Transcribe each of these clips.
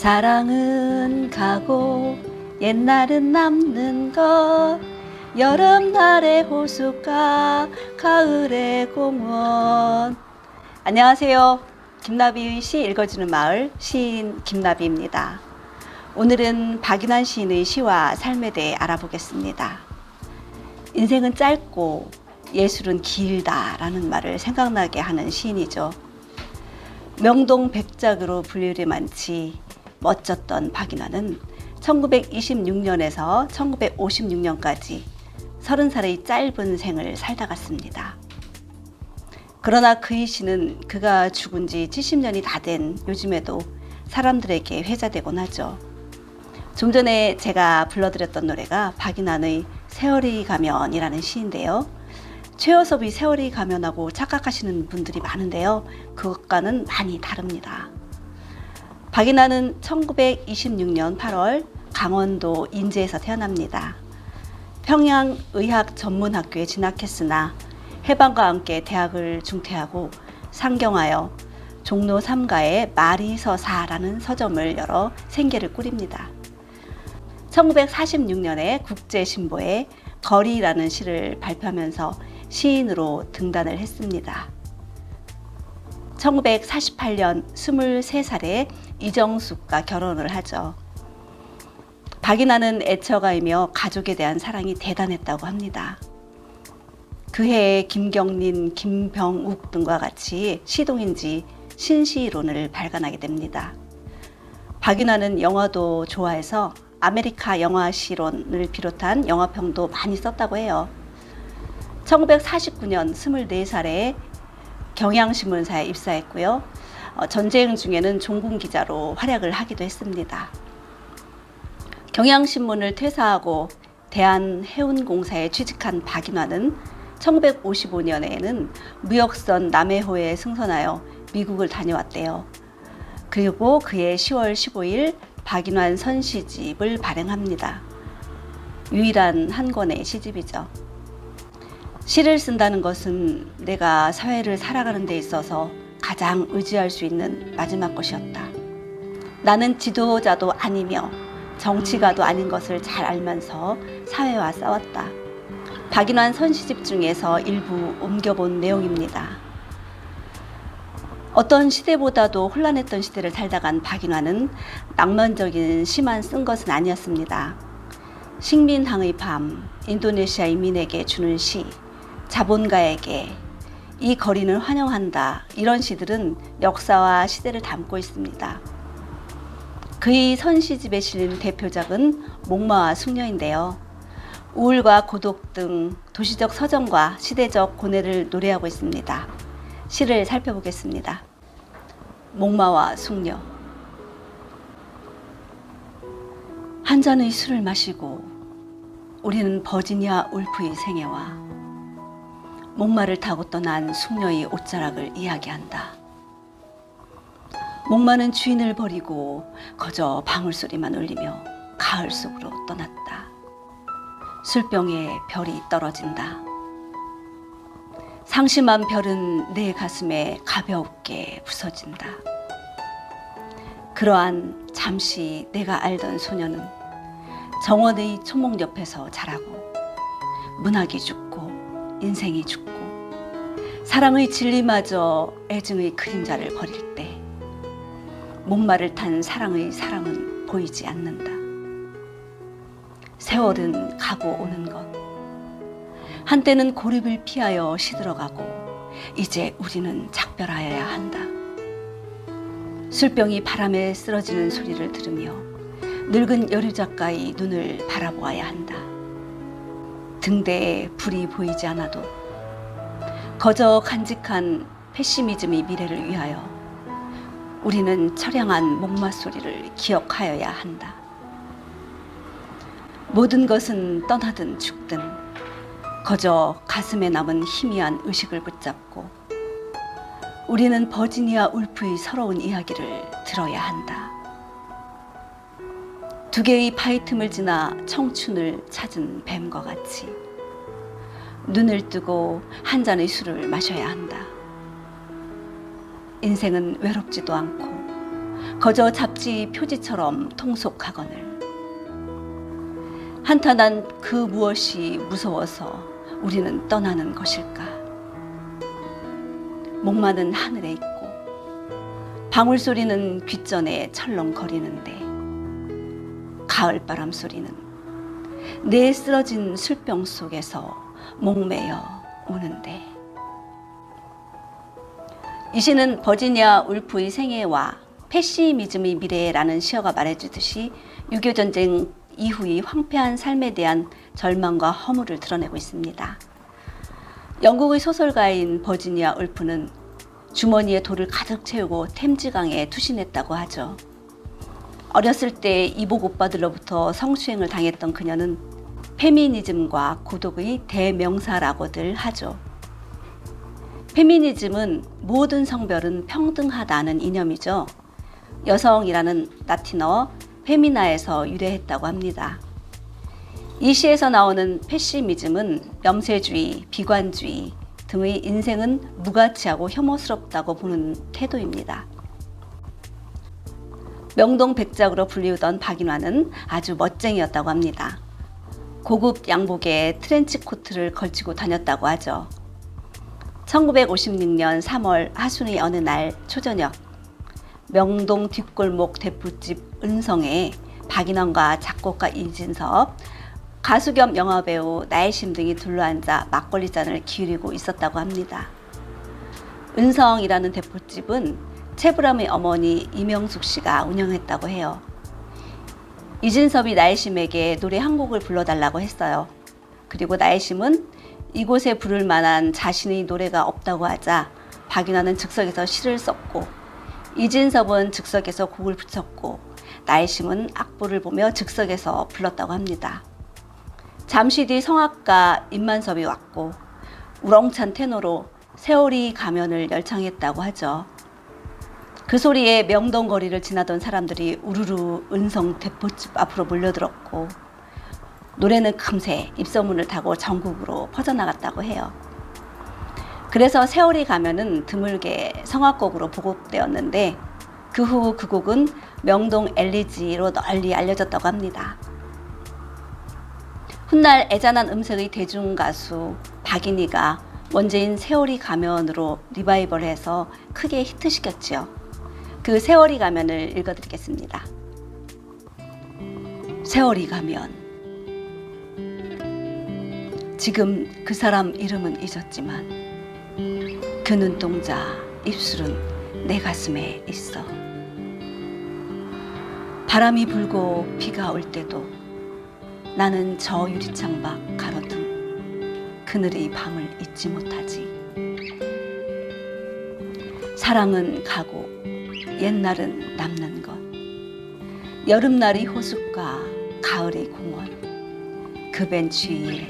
사랑은 가고 옛날은 남는 것, 여름날의 호숫가, 가을의 공원. 안녕하세요. 김나비의 시 읽어주는 마을 시인 김나비입니다. 오늘은 박인환 시인의 시와 삶에 대해 알아보겠습니다. 인생은 짧고 예술은 길다라는 말을 생각나게 하는 시인이죠. 명동백작으로 불리울이 많지 멋졌던 박인환은 1926년에서 1956년까지 30살의 짧은 생을 살다 갔습니다. 그러나 그의 시는 그가 죽은 지 70년이 다 된 요즘에도 사람들에게 회자되곤 하죠. 좀 전에 제가 불러드렸던 노래가 박인환의 세월이 가면이라는 시인데요. 최어섭이 세월이 가면하고 착각하시는 분들이 많은데요. 그것과는 많이 다릅니다. 박인환은 1926년 8월 강원도 인제에서 태어납니다. 평양의학전문학교에 진학했으나 해방과 함께 대학을 중퇴하고 상경하여 종로 3가에 마리서사라는 서점을 열어 생계를 꾸립니다. 1946년에 국제신보에 거리라는 시를 발표하면서 시인으로 등단을 했습니다. 1948년 23살에 이정숙과 결혼을 하죠. 박인환은 애처가이며 가족에 대한 사랑이 대단했다고 합니다. 그 해에 김경린, 김병욱 등과 같이 시동인지 신시론을 발간하게 됩니다. 박인환은 영화도 좋아해서 아메리카 영화시론을 비롯한 영화평도 많이 썼다고 해요. 1949년 24살에 경향신문사에 입사했고요. 전쟁 중에는 종군기자로 활약을 하기도 했습니다. 경향신문을 퇴사하고 대한해운공사에 취직한 박인환은 1955년에는 무역선 남해호에 승선하여 미국을 다녀왔대요. 그리고 그해 10월 15일 박인환 선시집을 발행합니다. 유일한 한 권의 시집이죠. 시를 쓴다는 것은 내가 사회를 살아가는 데 있어서 가장 의지할 수 있는 마지막 것이었다. 나는 지도자도 아니며 정치가도 아닌 것을 잘 알면서 사회와 싸웠다. 박인환 선시집 중에서 일부 옮겨본 내용입니다. 어떤 시대보다도 혼란했던 시대를 살다 간 박인환은 낭만적인 시만 쓴 것은 아니었습니다. 식민항의 밤, 인도네시아 인민에게 주는 시, 자본가에게 이 거리는 환영한다, 이런 시들은 역사와 시대를 담고 있습니다. 그의 선시집에 실린 대표작은 목마와 숙녀인데요. 우울과 고독 등 도시적 서정과 시대적 고뇌를 노래하고 있습니다. 시를 살펴보겠습니다. 목마와 숙녀. 한 잔의 술을 마시고 우리는 버지니아 울프의 생애와 목마를 타고 떠난 숙녀의 옷자락을 이야기한다. 목마는 주인을 버리고 거저 방울소리만 울리며 가을 속으로 떠났다. 술병에 별이 떨어진다. 상심한 별은 내 가슴에 가볍게 부서진다. 그러한 잠시 내가 알던 소녀는 정원의 초목 옆에서 자라고 문학이 죽고 인생이 죽고 사랑의 진리마저 애증의 그림자를 버릴 때 목마를 탄 사랑의 사랑은 보이지 않는다. 세월은 가고 오는 것. 한때는 고립을 피하여 시들어가고 이제 우리는 작별하여야 한다. 술병이 바람에 쓰러지는 소리를 들으며 늙은 여류 작가의 눈을 바라보아야 한다. 등대에 불이 보이지 않아도 거저 간직한 패시미즘의 미래를 위하여 우리는 처량한 목마 소리를 기억하여야 한다. 모든 것은 떠나든 죽든 거저 가슴에 남은 희미한 의식을 붙잡고 우리는 버지니아 울프의 서러운 이야기를 들어야 한다. 두 개의 바위 틈을 지나 청춘을 찾은 뱀과 같이 눈을 뜨고 한 잔의 술을 마셔야 한다. 인생은 외롭지도 않고 거저 잡지 표지처럼 통속하거늘. 한탄한 그 무엇이 무서워서 우리는 떠나는 것일까? 목마는 하늘에 있고 방울 소리는 귓전에 철렁거리는데 가을바람 소리는 내 쓰러진 술병 속에서 목매어 우는데. 이 시는 버지니아 울프의 생애와 패시미즘의 미래라는 시어가 말해주듯이 6.25 전쟁 이후의 황폐한 삶에 대한 절망과 허물을 드러내고 있습니다. 영국의 소설가인 버지니아 울프는 주머니에 돌을 가득 채우고 템즈강에 투신했다고 하죠. 어렸을 때 이복 오빠들로부터 성추행을 당했던 그녀는 페미니즘과 고독의 대명사라고들 하죠. 페미니즘은 모든 성별은 평등하다는 이념이죠. 여성이라는 라틴어 페미나에서 유래했다고 합니다. 이 시에서 나오는 패시미즘은 염세주의, 비관주의 등의 인생은 무가치하고 혐오스럽다고 보는 태도입니다. 명동백작으로 불리우던 박인화는 아주 멋쟁이였다고 합니다. 고급 양복에 트렌치 코트를 걸치고 다녔다고 하죠. 1956년 3월 하순의 어느 날 초저녁, 명동 뒷골목 대포집 은성에 박인원과 작곡가 이진섭, 가수 겸 영화배우 나혜심 등이 둘러앉아 막걸리 잔을 기울이고 있었다고 합니다. 은성이라는 대포집은 채불암의 어머니 이명숙 씨가 운영했다고 해요. 이진섭이 나혜심에게 노래 한 곡을 불러달라고 했어요. 그리고 나혜심은 이곳에 부를 만한 자신의 노래가 없다고 하자 박인화는 즉석에서 시를 썼고 이진섭은 즉석에서 곡을 붙였고 나혜심은 악보를 보며 즉석에서 불렀다고 합니다. 잠시 뒤 성악가 임만섭이 왔고 우렁찬 테너로 세월이 가면을 열창했다고 하죠. 그 소리에 명동 거리를 지나던 사람들이 우르르 은성 대포집 앞으로 몰려들었고 노래는 금세 입소문을 타고 전국으로 퍼져나갔다고 해요. 그래서 세월이 가면은 드물게 성악곡으로 보급되었는데 그 후 그 곡은 명동 엘리지로 널리 알려졌다고 합니다. 훗날 애잔한 음색의 대중가수 박인희가 원제인 세월이 가면으로 리바이벌해서 크게 히트시켰지요. 그 세월이 가면을 읽어드리겠습니다. 세월이 가면. 지금 그 사람 이름은 잊었지만 그 눈동자, 입술은 내 가슴에 있어. 바람이 불고 비가 올 때도 나는 저 유리창 밖 가로등 그늘의 밤을 잊지 못하지. 사랑은 가고 옛날은 남는 것. 여름날의 호숫가, 가을의 공원. 그 벤치 위에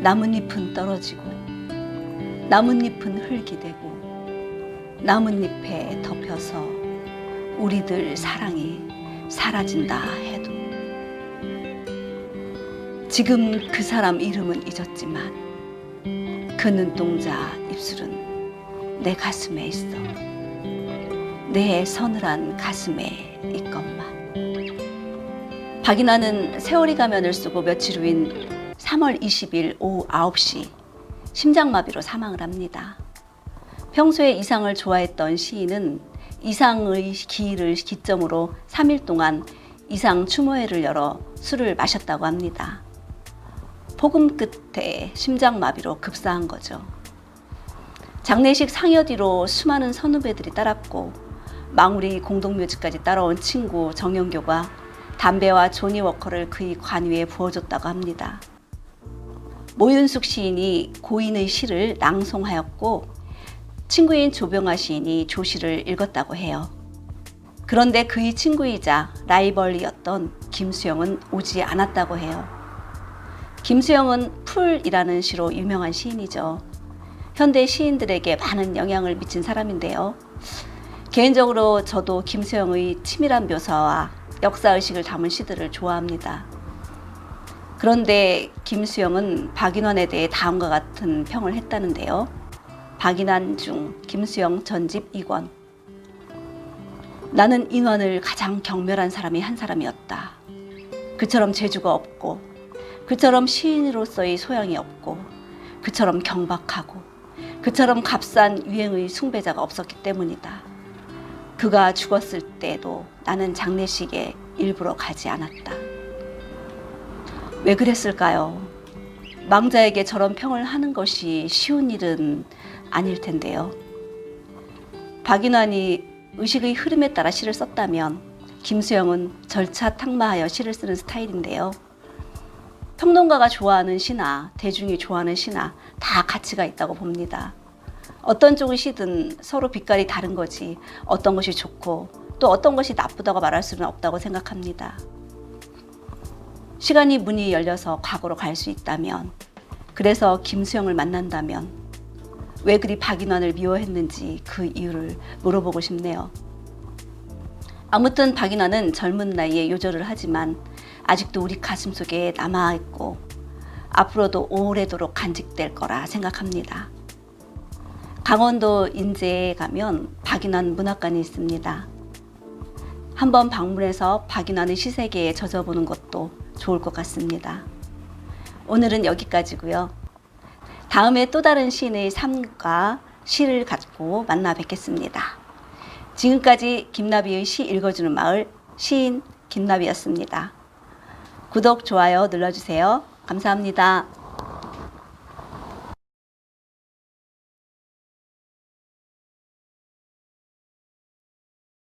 나뭇잎은 떨어지고 나뭇잎은 흙이 되고 나뭇잎에 덮여서 우리들 사랑이 사라진다 해도 지금 그 사람 이름은 잊었지만 그 눈동자 입술은 내 가슴에 있어. 내 서늘한 가슴에 있건만. 박인화는 세월이 가면을 쓰고 며칠 후인 3월 20일 오후 9시 심장마비로 사망을 합니다. 평소에 이상을 좋아했던 시인은 이상의 기일을 기점으로 3일 동안 이상 추모회를 열어 술을 마셨다고 합니다. 폭음 끝에 심장마비로 급사한 거죠. 장례식 상여 뒤로 수많은 선후배들이 따랐고 망우리 공동묘지까지 따라온 친구 정영교가 담배와 조니워커를 그의 관 위에 부어줬다고 합니다. 모윤숙 시인이 고인의 시를 낭송하였고 친구인 조병아 시인이 조시를 읽었다고 해요. 그런데 그의 친구이자 라이벌이었던 김수영은 오지 않았다고 해요. 김수영은 풀이라는 시로 유명한 시인이죠. 현대 시인들에게 많은 영향을 미친 사람인데요. 개인적으로 저도 김수영의 치밀한 묘사와 역사의식을 담은 시들을 좋아합니다. 그런데 김수영은 박인환에 대해 다음과 같은 평을 했다는데요. 박인환 중 김수영 전집 2권. 나는 인원을 가장 경멸한 사람이 한 사람이었다. 그처럼 재주가 없고, 그처럼 시인으로서의 소양이 없고, 그처럼 경박하고, 그처럼 값싼 유행의 숭배자가 없었기 때문이다. 그가 죽었을 때도 나는 장례식에 일부러 가지 않았다. 왜 그랬을까요? 망자에게 저런 평을 하는 것이 쉬운 일은 아닐 텐데요. 박인환이 의식의 흐름에 따라 시를 썼다면 김수영은 절차 탁마하여 시를 쓰는 스타일인데요. 평론가가 좋아하는 시나 대중이 좋아하는 시나 다 가치가 있다고 봅니다. 어떤 쪽의 시든 서로 빛깔이 다른 거지 어떤 것이 좋고 또 어떤 것이 나쁘다고 말할 수는 없다고 생각합니다. 시간이 문이 열려서 과거로 갈 수 있다면, 그래서 김수영을 만난다면 왜 그리 박인환을 미워했는지 그 이유를 물어보고 싶네요. 아무튼 박인환은 젊은 나이에 요절을 하지만 아직도 우리 가슴속에 남아있고 앞으로도 오래도록 간직될 거라 생각합니다. 강원도 인제에 가면 박인환 문학관이 있습니다. 한번 방문해서 박인환의 시세계에 젖어보는 것도 좋을 것 같습니다. 오늘은 여기까지고요. 다음에 또 다른 시인의 삶과 시를 갖고 만나 뵙겠습니다. 지금까지 김나비의 시 읽어주는 마을 시인 김나비였습니다. 구독, 좋아요 눌러주세요. 감사합니다.